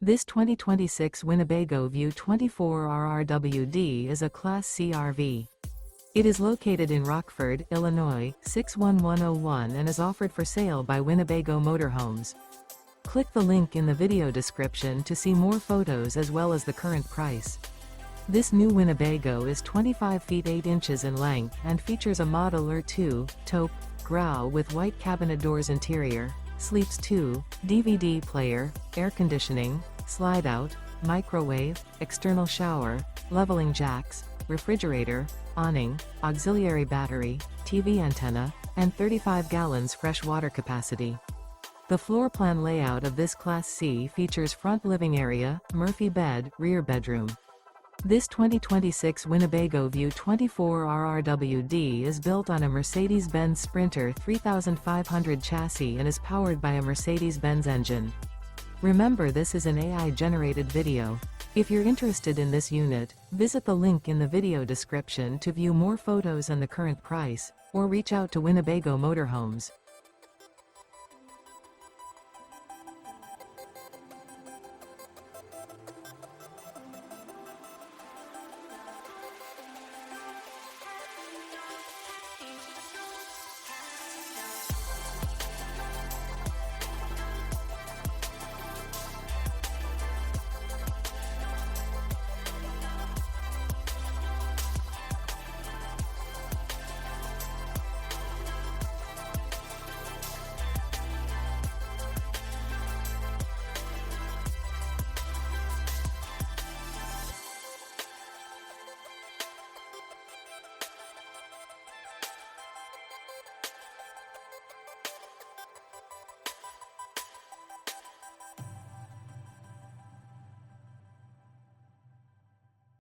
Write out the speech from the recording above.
This 2026 Winnebago View 24R RWD is a Class C RV. It is located in Rockford, Illinois, 61101 and is offered for sale by Winnebago Motorhomes. Click the link in the video description to see more photos as well as the current price. This new Winnebago is 25 feet 8 inches in length and features a Model R2 taupe grau with white cabinet doors interior, sleeps 2, DVD player, air conditioning, slide-out, microwave, external shower, leveling jacks, refrigerator, awning, auxiliary battery, TV antenna, and 35 gallons fresh water capacity. The floor plan layout of this Class C features front living area, Murphy bed, rear bedroom. This 2026 Winnebago View 24R RWD is built on a Mercedes-Benz Sprinter 3500 chassis and is powered by a Mercedes-Benz engine. Remember, this is an AI-generated video. If you're interested in this unit, visit the link in the video description to view more photos and the current price, or reach out to Winnebago Motorhomes.